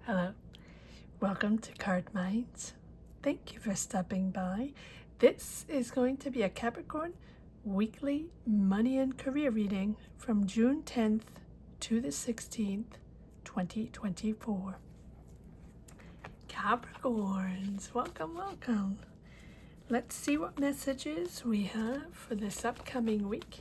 Hello, welcome to Card Minds. Thank you for stopping by. This is going to be a Capricorn weekly money and career reading from June 10th to the 16th, 2024. Capricorns, welcome. Let's see what messages we have for this upcoming week.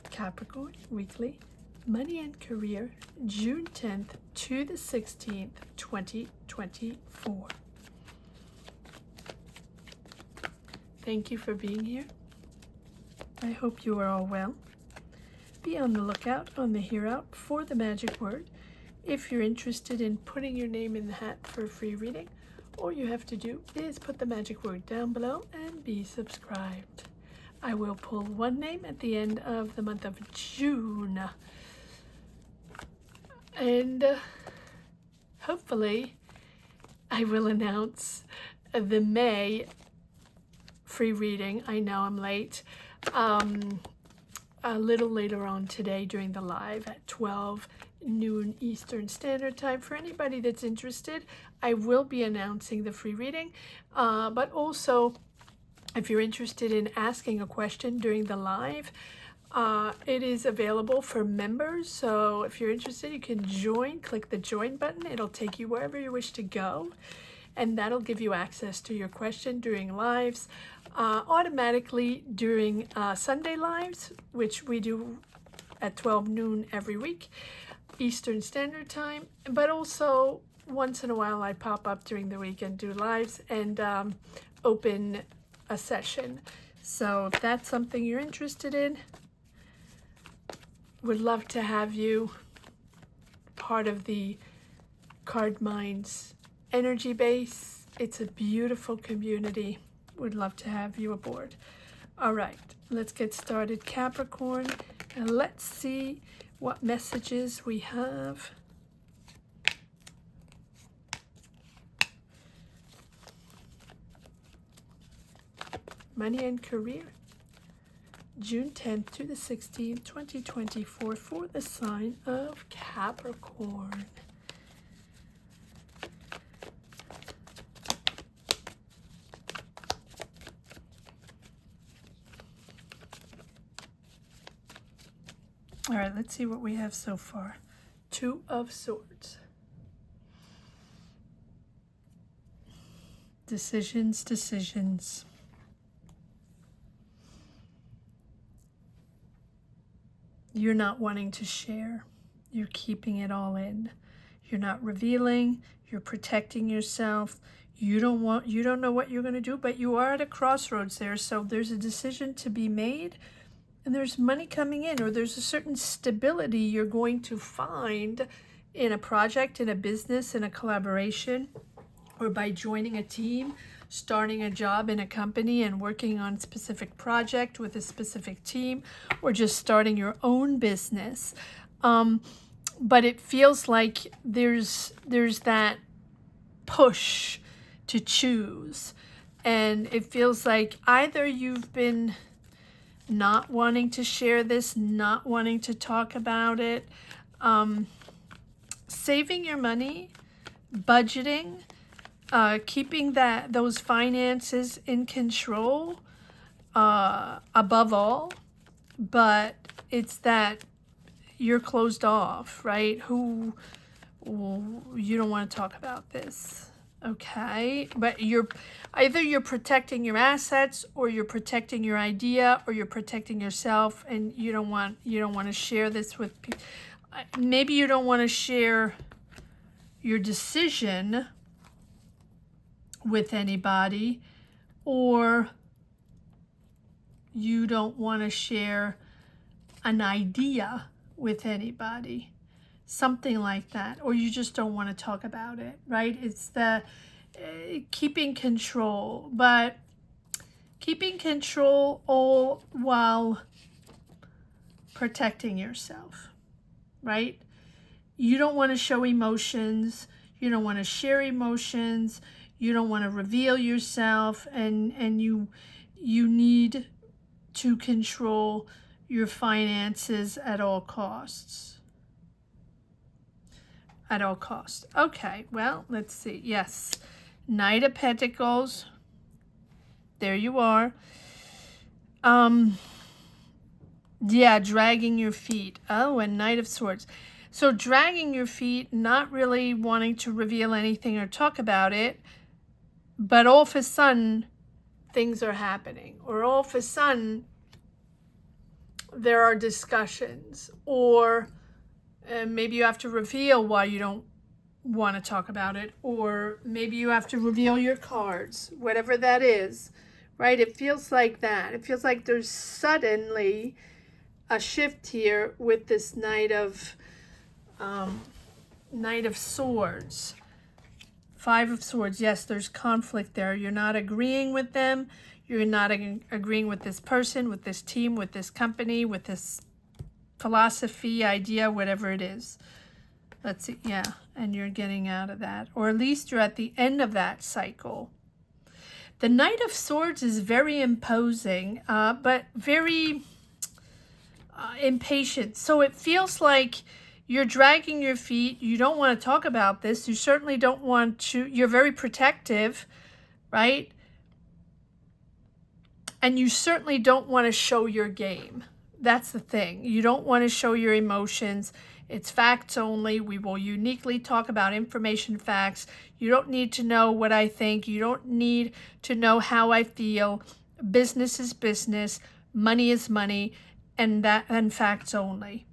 Capricorn weekly money and career, June 10th to the 16th, 2024. Thank you for being here. I hope you are all well. Be on the lookout on the Hear Out for the magic word. If you're interested in putting your name in the hat for a free reading, all you have to do is put the magic word down below and be subscribed. I will pull one name at the end of the month of June. And hopefully I will announce the May free reading. I know I'm late. A little later on today during the live at 12 noon Eastern Standard Time. For anybody that's interested, I will be announcing the free reading. But also, if you're interested in asking a question during the live, it is available for members. So if you're interested, you can join. Click the join button. It'll take you wherever you wish to go. And that'll give you access to your question during lives, automatically during Sunday lives, which we do at 12 noon every week, Eastern Standard Time. But also, once in a while, I pop up during the week and do lives and open a session. So if that's something you're interested in, would love to have you part of the Card Minds energy base. It's a beautiful community. Would love to have you aboard. All right, let's get started, Capricorn, and let's see what messages we have. Money and career, June 10th to the 16th, 2024, for the sign of Capricorn. All right, let's see what we have so far. Two of Swords. Decisions. You're not wanting to share. You're keeping it all in. You're not revealing. You're protecting yourself. You don't know what you're going to do, but you are at a crossroads there. So there's a decision to be made, and there's money coming in, or there's a certain stability you're going to find in a project, in a business, in a collaboration, or by joining a team, starting a job in a company and working on a specific project with a specific team, or just starting your own business. But it feels like there's that push to choose. And it feels like either you've been not wanting to share this, not wanting to talk about it, saving your money, budgeting, keeping those finances in control above all, but it's that you're closed off, right? You don't want to talk about this, okay? But you're protecting your assets, or you're protecting your idea, or you're protecting yourself, and you don't want to share this with people. Maybe you don't want to share your decision with anybody, or you don't want to share an idea with anybody, something like that, or you just don't want to talk about it, right? It's the keeping control, but keeping control all while protecting yourself, right? You don't want to show emotions, you don't want to share emotions, you don't want to reveal yourself, and you need to control your finances at all costs. at all costs. Okay, well, let's see. Yes, Knight of Pentacles. There you are. Yeah, dragging your feet. Oh, and Knight of Swords. So dragging your feet, not really wanting to reveal anything or talk about it, but all of a sudden, things are happening. Or all of a sudden, there are discussions. Or maybe you have to reveal why you don't want to talk about it. Or maybe you have to reveal your cards, whatever that is. Right? It feels like that. It feels like there's suddenly a shift here with this Knight of Swords. 5 of Swords. Yes, there's conflict there. You're not agreeing with them. You're not agreeing with this person, with this team, with this company, with this philosophy, idea, whatever it is. Let's see. Yeah, and you're getting out of that. Or at least you're at the end of that cycle. The Knight of Swords is very imposing, but very impatient. So it feels like you're dragging your feet. You don't want to talk about this. You certainly don't want to. You're very protective, right? And you certainly don't want to show your game. That's the thing. You don't want to show your emotions. It's facts only. We will uniquely talk about information, facts. You don't need to know what I think. You don't need to know how I feel. Business is business. Money is money. And facts only.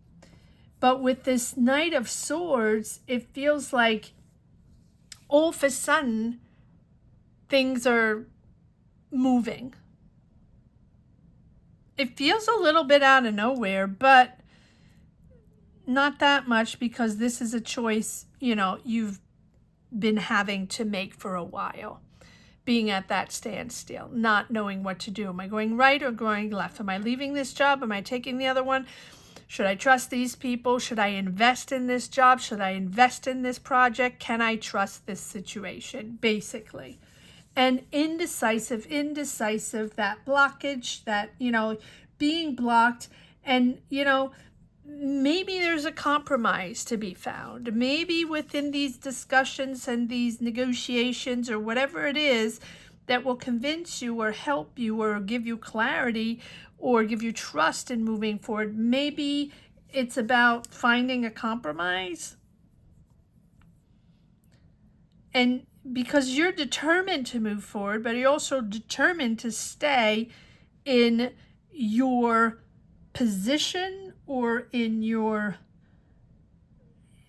But with this Knight of Swords, it feels like all of a sudden things are moving. It feels a little bit out of nowhere, but not that much, because this is a choice, you've been having to make for a while. Being at that standstill, not knowing what to do. Am I going right or going left? Am I leaving this job? Am I taking the other one? Should I trust these people? Should I invest in this job? Should I invest in this project? Can I trust this situation? Basically. And indecisive, that blockage, that, being blocked. And, maybe there's a compromise to be found. Maybe within these discussions and these negotiations or whatever it is that will convince you or help you or give you clarity or give you trust in moving forward. Maybe it's about finding a compromise. And because you're determined to move forward, but you're also determined to stay in your position or in your,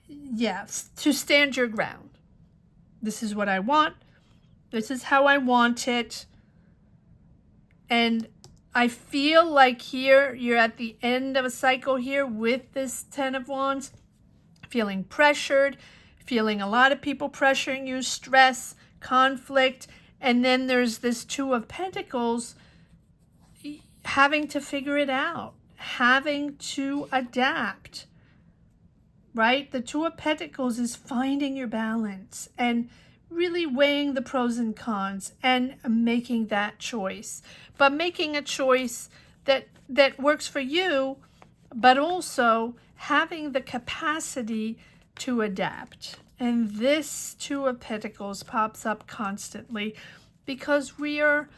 to stand your ground. This is what I want. This is how I want it. And I feel like here you're at the end of a cycle here with this 10 of Wands, feeling pressured, feeling a lot of people pressuring you, stress, conflict. And then there's this 2 of Pentacles, having to figure it out, having to adapt, right? The 2 of Pentacles is finding your balance and really weighing the pros and cons and making that choice, but making a choice that works for you, but also having the capacity to adapt. And this 2 of Pentacles pops up constantly because we're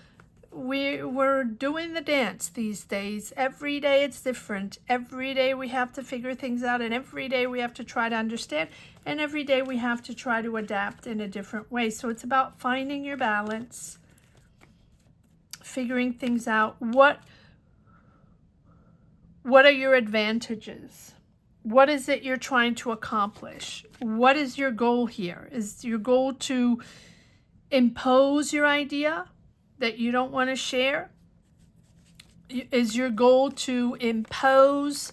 doing the dance these days. Every day it's different. Every day we have to figure things out, and every day we have to try to understand, and every day we have to try to adapt in a different way. So it's about finding your balance, figuring things out. What are your advantages? What is it you're trying to accomplish? What is your goal here? Is your goal to impose your idea that you don't want to share? Is your goal to impose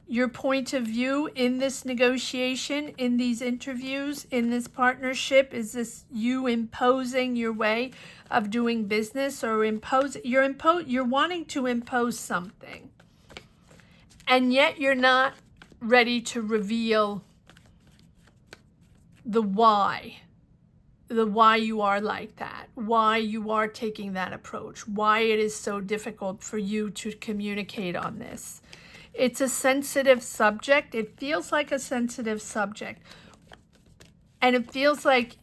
your point of view in this negotiation, in these interviews, in this partnership? Is this you imposing your way of doing business, or you're wanting to impose something, and yet you're not ready to reveal the why you are like that, why you are taking that approach, why it is so difficult for you to communicate on this. It's a sensitive subject. It feels like a sensitive subject. And it feels like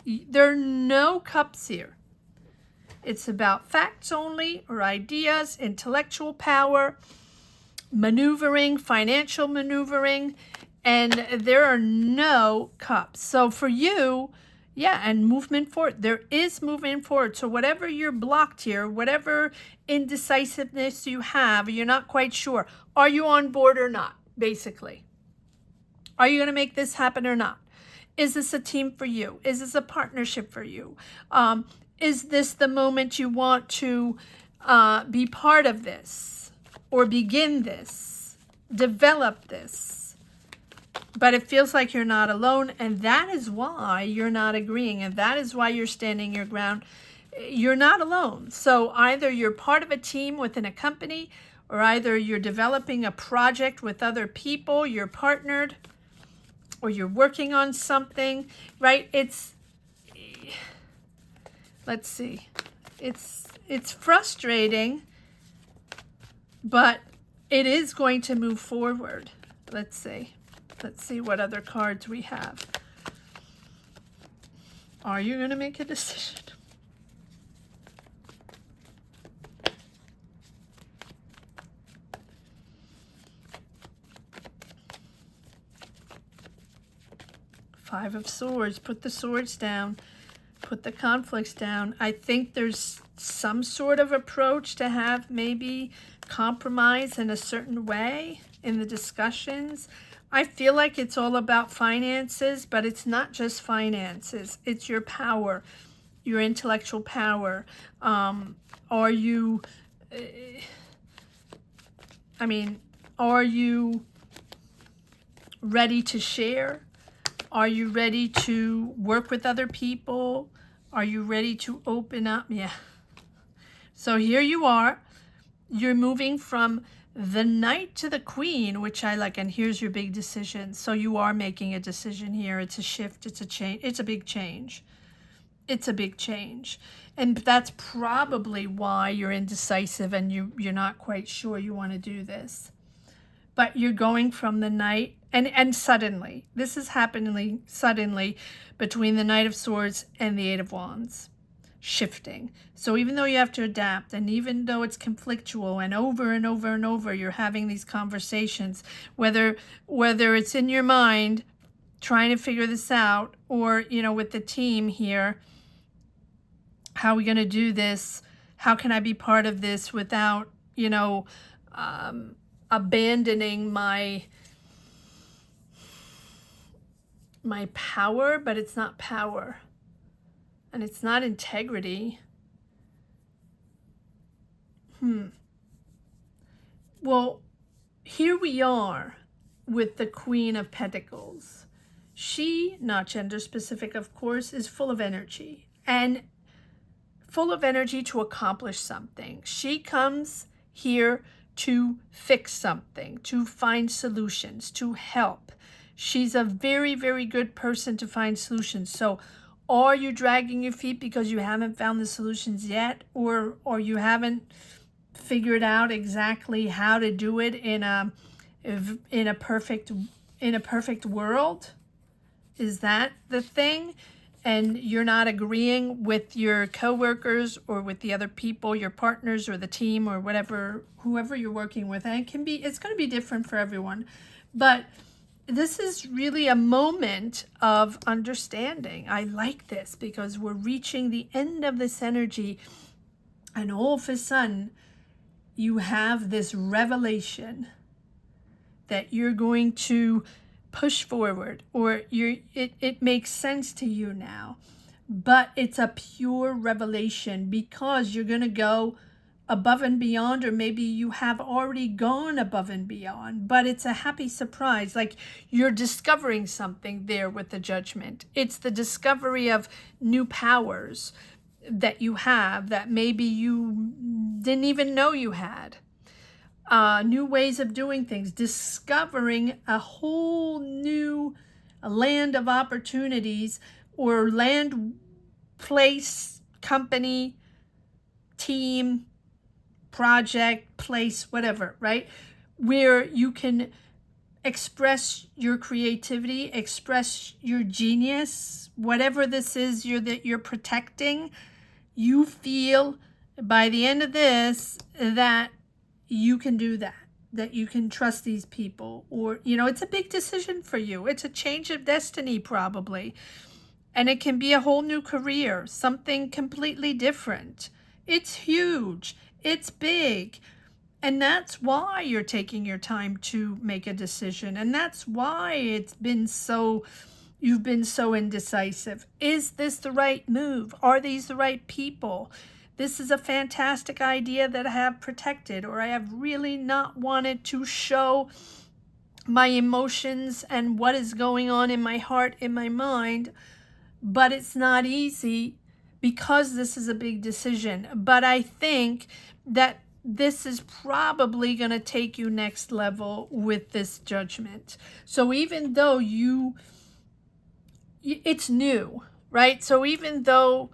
there are no cups here. It's about facts only, or ideas, intellectual power, maneuvering, financial maneuvering, and there are no cups. So for you, yeah, and movement forward. There is movement forward. So whatever you're blocked here, whatever indecisiveness you have, you're not quite sure. Are you on board or not, basically? Are you going to make this happen or not? Is this a team for you? Is this a partnership for you? Is this the moment you want to be part of this, or begin this, develop this? But it feels like you're not alone, and that is why you're not agreeing, and that is why you're standing your ground. You're not alone. So either you're part of a team within a company, or either you're developing a project with other people, you're partnered, or you're working on something, right? Let's see. It's frustrating, but it is going to move forward. Let's see. Let's see what other cards we have. Are you going to make a decision? Five of Swords. Put the swords down. Put the conflicts down. I think there's some sort of approach to have maybe compromise in a certain way in the discussions. I feel like it's all about finances, but it's not just finances. It's your power, your intellectual power. Are you ready to share? Are you ready to work with other people? Are you ready to open up? Yeah. So here you are. You're moving from the Knight to the Queen, which I like, and here's your big decision. So you are making a decision here. It's a shift. It's a change. It's a big change. It's a big change. And that's probably why you're indecisive and you're not quite sure you want to do this. But you're going from the Knight, and suddenly, this is happening suddenly between the Knight of Swords and the Eight of Wands. Shifting. So even though you have to adapt, and even though it's conflictual, and over and over and over you're having these conversations, whether it's in your mind trying to figure this out, or with the team here, how are we going to do this? How can I be part of this without abandoning my power? But it's not power. And it's not integrity. Well, here we are with the Queen of Pentacles. She, not gender specific, of course, is full of energy. And full of energy to accomplish something. She comes here to fix something, to find solutions, to help. She's a very, very good person to find solutions. So are you dragging your feet because you haven't found the solutions yet, or you haven't figured out exactly how to do it in a perfect world? Is that the thing? And you're not agreeing with your coworkers or with the other people, your partners or the team or whoever you're working with. And it's going to be different for everyone. But this is really a moment of understanding. I like this because we're reaching the end of this energy, and all of a sudden you have this revelation that you're going to push forward, or it makes sense to you now. But it's a pure revelation because you're going to go above and beyond, or maybe you have already gone above and beyond, but it's a happy surprise. Like you're discovering something there with the Judgment. It's the discovery of new powers that you have that maybe you didn't even know you had. New ways of doing things, discovering a whole new land of opportunities, or land, place, company, team, project, place, whatever, right? Where you can express your creativity, express your genius, whatever this is that you're protecting. You feel by the end of this that you can do that you can trust these people, or, it's a big decision for you. It's a change of destiny probably. And it can be a whole new career, something completely different. It's huge. It's big. And that's why you're taking your time to make a decision. And that's why you've been so indecisive. Is this the right move? Are these the right people? This is a fantastic idea that I have protected, or I have really not wanted to show my emotions and what is going on in my heart, in my mind. But it's not easy because this is a big decision. But I think that this is probably going to take you next level with this judgment. So even though it's new, right? So even though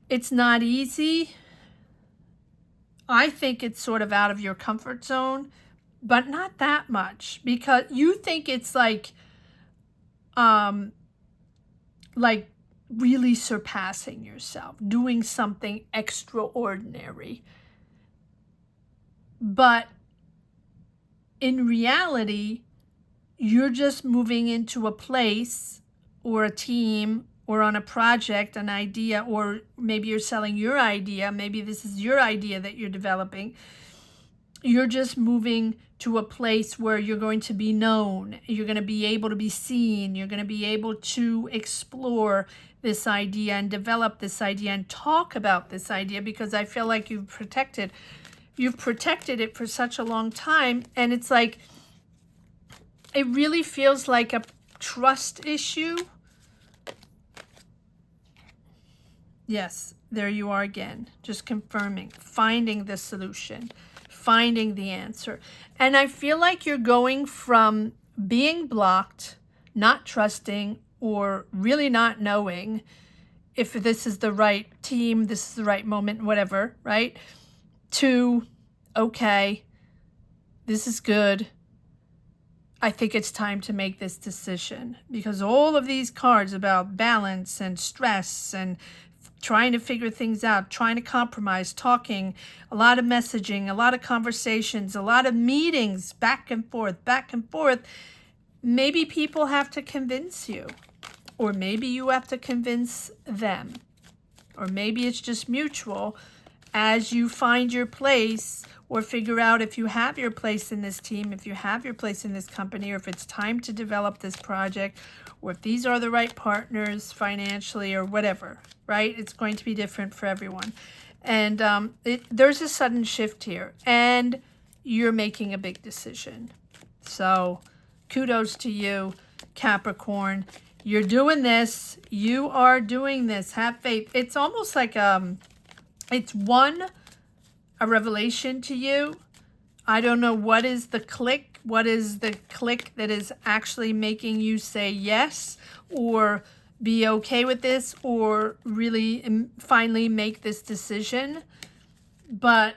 it's not easy, I think it's sort of out of your comfort zone, but not that much, because you think it's like really surpassing yourself, doing something extraordinary. But in reality, you're just moving into a place or a team or on a project, an idea, or maybe you're selling your idea. Maybe this is your idea that you're developing. You're just moving to a place where you're going to be known. You're going to be able to be seen. You're going to be able to explore this idea and develop this idea and talk about this idea, because I feel like you've protected it for such a long time. And it's like, it really feels like a trust issue. Yes, there you are again, just confirming, finding the solution, finding the answer. And I feel like you're going from being blocked, not trusting, or really not knowing if this is the right team, this is the right moment, whatever, right? To, okay, this is good. I think it's time to make this decision, because all of these cards about balance and stress and trying to figure things out, trying to compromise, talking, a lot of messaging, a lot of conversations, a lot of meetings, back and forth. Maybe people have to convince you, or maybe you have to convince them, or maybe it's just mutual as you find your place, or figure out if you have your place in this team, if you have your place in this company, or if it's time to develop this project, or if these are the right partners financially or whatever, right? It's going to be different for everyone. And there's a sudden shift here, and you're making a big decision. So kudos to you, Capricorn. You're doing this. You are doing this. Have faith. It's almost like it's a revelation to you. I don't know what is the click. What is the click that is actually making you say yes, or be okay with this, or really finally make this decision? But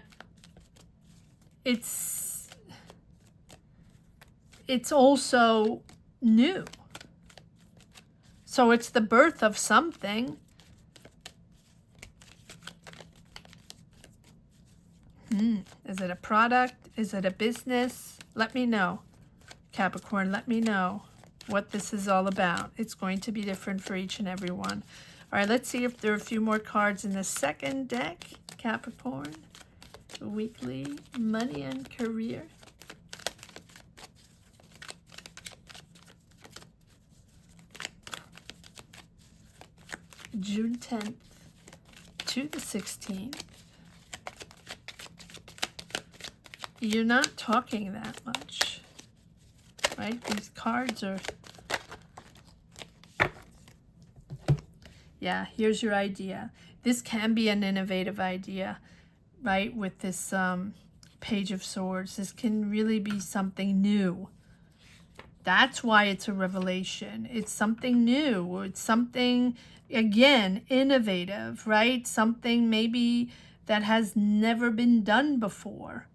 it's also new. So it's the birth of something. Is it a product? Is it a business? Let me know, Capricorn. Let me know what this is all about. It's going to be different for each and every one. All right, let's see if there are a few more cards in the second deck, Capricorn. Weekly money and career. June 10th to the 16th. You're not talking that much, right? These cards are, yeah, here's your idea. This can be an innovative idea, right? With this Page of Swords, this can really be something new. That's why it's a revelation. It's something new. It's something, again, innovative, right? Something maybe that has never been done before.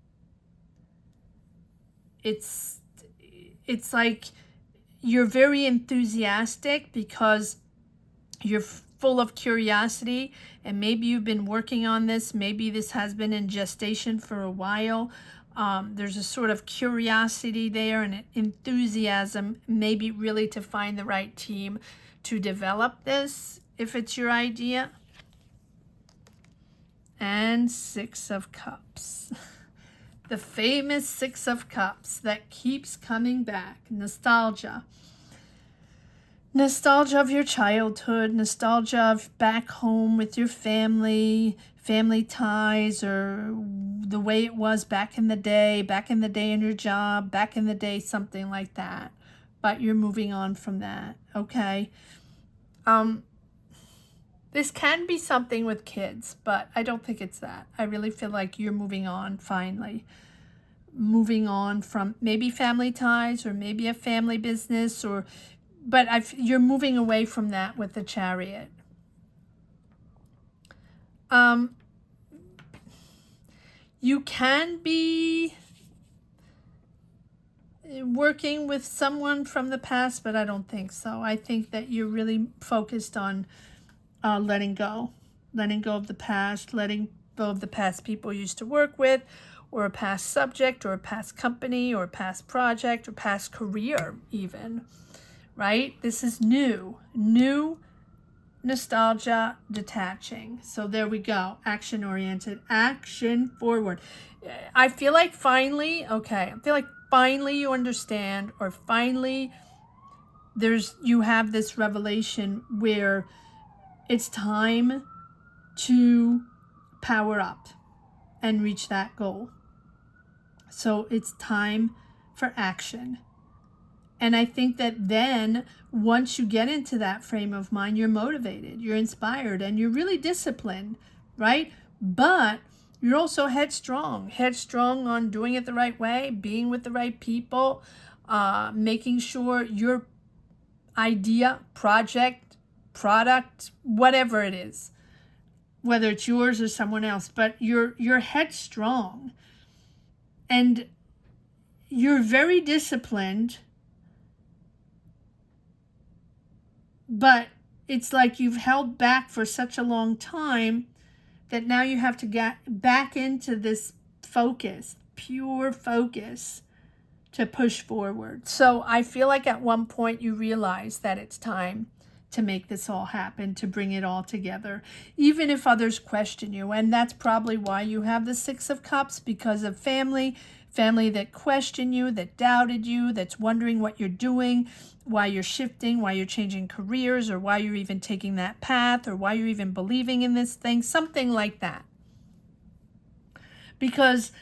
it's like you're very enthusiastic because you're full of curiosity, and maybe you've been working on this. Maybe this has been in gestation for a while. There's a sort of curiosity there and an enthusiasm, maybe really to find the right team to develop this, if it's your idea. And Six of Cups. The famous Six of Cups that keeps coming back. Nostalgia. Nostalgia of your childhood, nostalgia of back home with your family, family ties, or the way it was back in the day in your job, back in the day, something like that. But you're moving on from that, okay? This can be something with kids, but I don't think it's that. I really feel like you're moving on finally. Moving on from maybe family ties or maybe a family business, but you're moving away from that with the Chariot. You can be working with someone from the past, but I don't think so. I think that you're really focused on letting go of the past, letting go of the past people you used to work with, or a past subject, or a past company, or a past project, or past career even, right? This is new nostalgia, detaching. So there we go. Action oriented, action forward. I feel like finally you understand, or finally you have this revelation where it's time to power up and reach that goal. So it's time for action. And I think that then once you get into that frame of mind, you're motivated, you're inspired, and you're really disciplined, right? But you're also headstrong on doing it the right way, being with the right people, making sure your idea, project, product, whatever it is, whether it's yours or someone else, but you're headstrong and you're very disciplined, but it's like you've held back for such a long time that now you have to get back into this focus, pure focus, to push forward. So I feel like at one point you realize that it's time to make this all happen, to bring it all together, even if others question you. And that's probably why you have the Six of Cups, because of family that question you, that doubted you, that's wondering what you're doing, why you're shifting, why you're changing careers, or why you're even taking that path, or why you're even believing in this thing, something like that. Because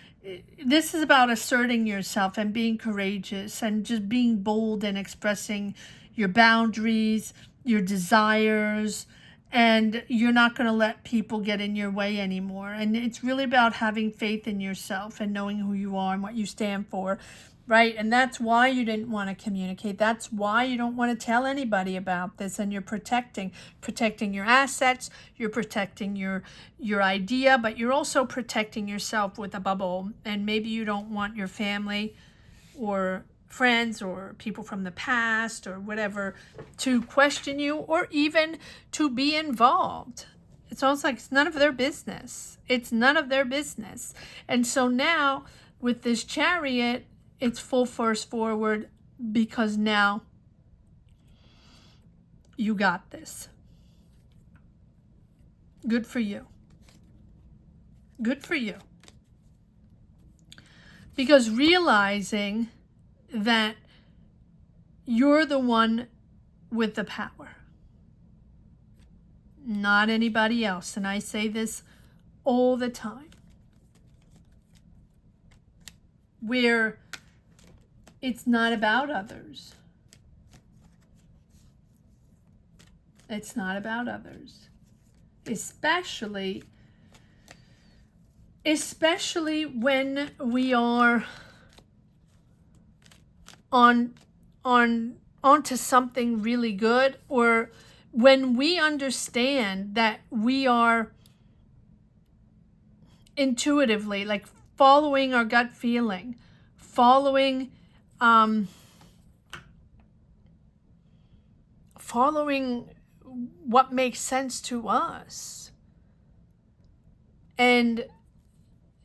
this is about asserting yourself and being courageous and just being bold and expressing your boundaries, your desires, and you're not going to let people get in your way anymore. And it's really about having faith in yourself and knowing who you are and what you stand for, right? And that's why you didn't want to communicate. That's why you don't want to tell anybody about this, and you're protecting your assets, you're protecting your idea, but you're also protecting yourself with a bubble. And maybe you don't want your family or friends or people from the past or whatever to question you or even to be involved. It's almost like it's none of their business. It's none of their business. And so now with this Chariot, it's full force forward, because now you got this. Good for you. Good for you. Because realizing that you're the one with the power, not anybody else. And I say this all the time, where it's not about others. It's not about others. Especially when we are onto something really good, or when we understand that we are intuitively, like following our gut feeling, following following what makes sense to us. And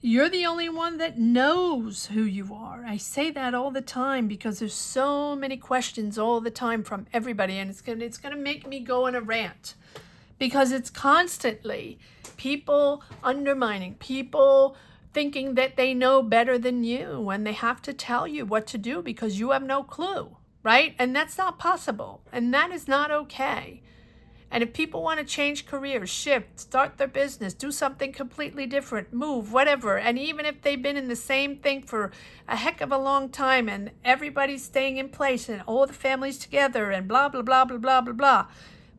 you're the only one that knows who you are. I say that all the time because there's so many questions all the time from everybody, and it's gonna make me go on a rant, because it's constantly people undermining, people thinking that they know better than you, and they have to tell you what to do because you have no clue, right? And that's not possible, and that is not okay. And if people want to change careers, shift, start their business, do something completely different, move, whatever, and even if they've been in the same thing for a heck of a long time and everybody's staying in place and all the families together and blah, blah, blah, blah, blah, blah, blah,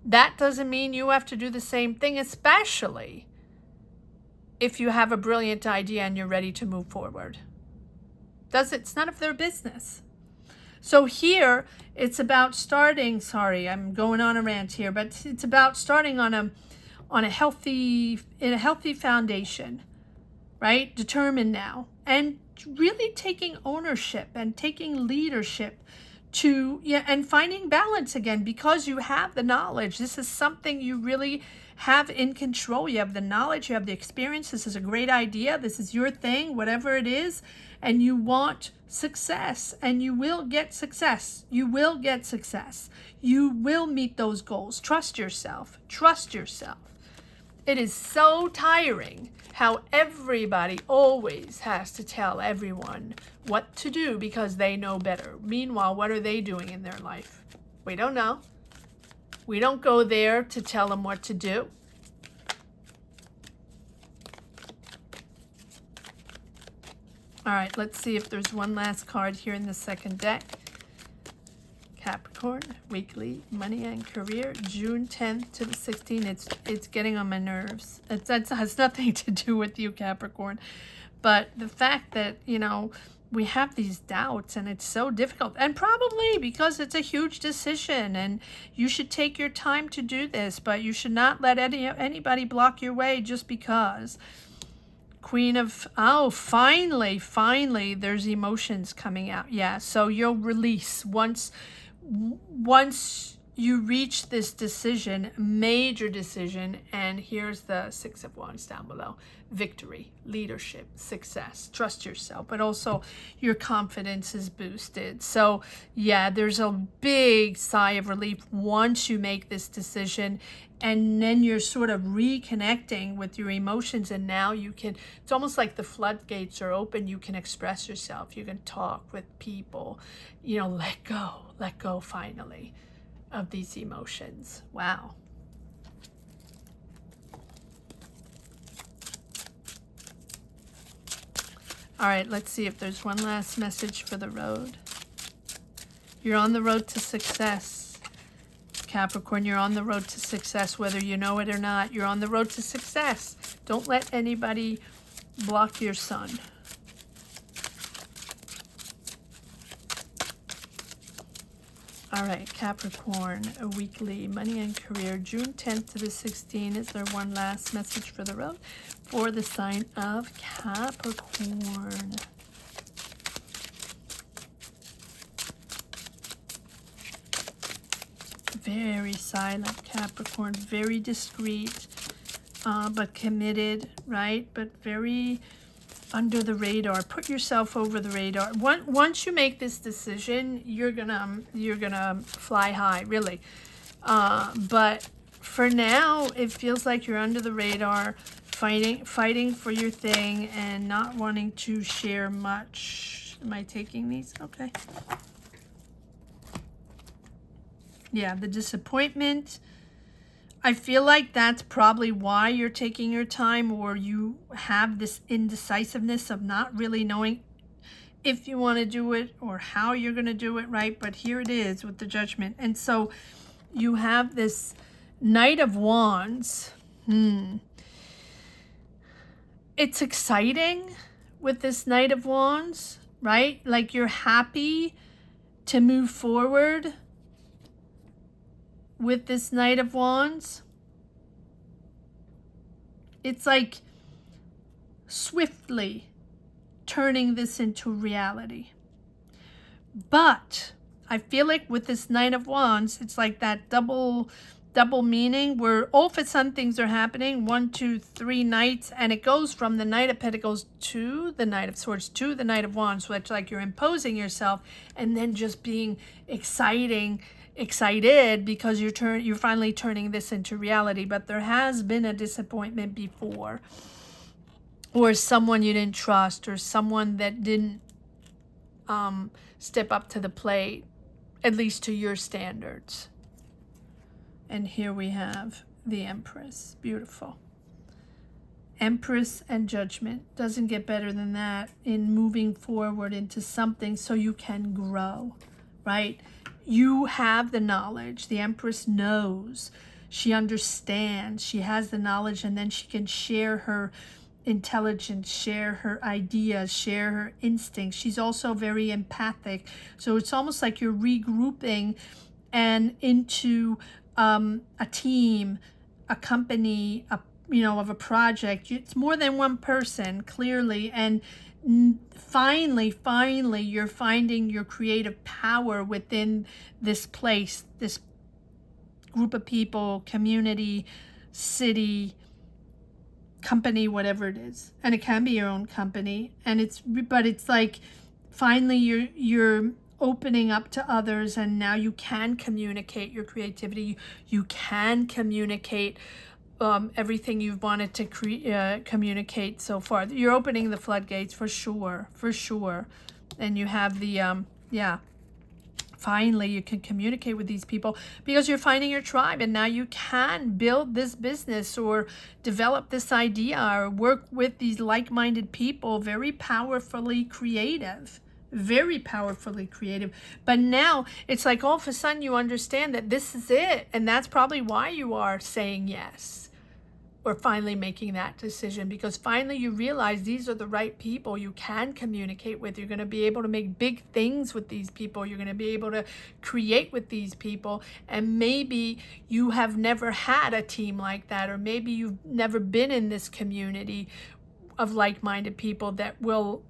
that doesn't mean you have to do the same thing, especially if you have a brilliant idea and you're ready to move forward. It's none of their business. So here, it's about starting, sorry, I'm going on a rant here, but it's about starting in a healthy foundation, right? Determined now, and really taking ownership and taking leadership and finding balance again, because you have the knowledge. This is something you really have in control. You have the knowledge, you have the experience. This is a great idea. This is your thing, whatever it is. And you want success, and you will get success. You will get success. You will meet those goals. Trust yourself. Trust yourself. It is so tiring how everybody always has to tell everyone what to do because they know better. Meanwhile, what are they doing in their life? We don't know. We don't go there to tell them what to do. All right, let's see if there's one last card here in the second deck. Capricorn, weekly, money and career, June 10th to the 16th. It's getting on my nerves. That has nothing to do with you, Capricorn. But the fact that, we have these doubts, and it's so difficult, and probably because it's a huge decision, and you should take your time to do this, but you should not let anybody block your way just because. Queen of, finally, there's emotions coming out. Yeah, so you'll release once you reach this decision, major decision, and here's the Six of Wands down below. Victory, leadership, success, trust yourself, but also your confidence is boosted. So yeah, there's a big sigh of relief once you make this decision, and then you're sort of reconnecting with your emotions, and now you can, it's almost like the floodgates are open. You can express yourself, you can talk with people, let go finally of these emotions. Wow. All right, let's see if there's one last message for the road. You're on the road to success. Capricorn, you're on the road to success, whether you know it or not. You're on the road to success. Don't let anybody block your sun. All right, Capricorn, a weekly, money and career, June 10th to the 16th. Is there one last message for the road for the sign of Capricorn? Very silent, Capricorn, very discreet, but committed, right? But very under the radar. Put yourself over the radar. Once you make this decision, you're gonna fly high, really. But for now, it feels like you're under the radar, fighting for your thing, and not wanting to share much. Am I taking these? Okay. Yeah, the disappointment. I feel like that's probably why you're taking your time, or you have this indecisiveness of not really knowing if you want to do it or how you're going to do it, right? But here it is with the Judgment. And so you have this Knight of Wands. It's exciting with this Knight of Wands, right? Like you're happy to move forward with this Knight of Wands. It's like swiftly turning this into reality. But I feel like with this Knight of Wands, it's like that double meaning where all of a sudden things are happening. 1, 2, 3 nights, and it goes from the Knight of Pentacles to the Knight of Swords to the Knight of Wands, which like you're imposing yourself and then just being excited because you're finally turning this into reality. But there has been a disappointment before, or someone you didn't trust, or someone that didn't step up to the plate, at least to your standards. And here we have the Empress. Beautiful. Empress and Judgment. Doesn't get better than that in moving forward into something so you can grow, right? You have the knowledge. The Empress knows. She understands. She has the knowledge, and then she can share her intelligence, share her ideas, share her instincts. She's also very empathic. So it's almost like you're regrouping and into a team, a company, of a project. It's more than one person, clearly. And finally, you're finding your creative power within this place, this group of people, community, city, company, whatever it is. And it can be your own company. And it's like finally you're opening up to others, and now you can communicate your creativity. You can communicate everything you've wanted to communicate so far. You're opening the floodgates for sure. And you have the finally you can communicate with these people because you're finding your tribe, and now you can build this business or develop this idea or work with these like-minded people. Very powerfully creative. But now it's like all of a sudden you understand that this is it, and that's probably why you are saying yes, or finally making that decision, because finally you realize these are the right people you can communicate with. You're going to be able to make big things with these people. You're going to be able to create with these people. And maybe you have never had a team like that, or maybe you've never been in this community of like-minded people that will,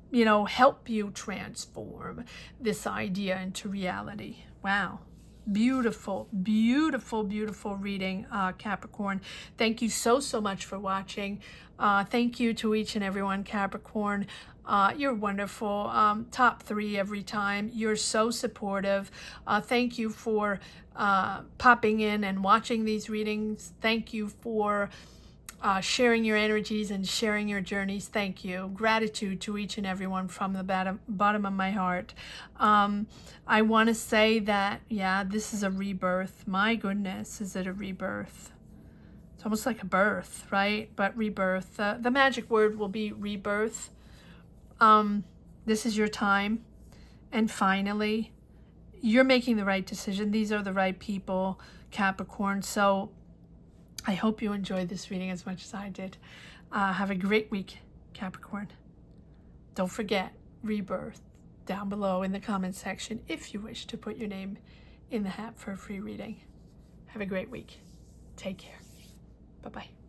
help you transform this idea into reality. Wow. Beautiful reading, Capricorn. Thank you so much for watching. Thank you to each and every one, Capricorn. You're wonderful. Top 3 every time. You're so supportive. Thank you for popping in and watching these readings. Thank you for sharing your energies and sharing your journeys. Thank you. Gratitude to each and everyone from the bottom of my heart. I want to say that, this is a rebirth. My goodness, is it a rebirth? It's almost like a birth, right? But rebirth. The magic word will be rebirth. This is your time. And finally, you're making the right decision. These are the right people, Capricorn. So I hope you enjoyed this reading as much as I did. Have a great week, Capricorn. Don't forget, rebirth down below in the comment section if you wish to put your name in the hat for a free reading. Have a great week. Take care. Bye-bye.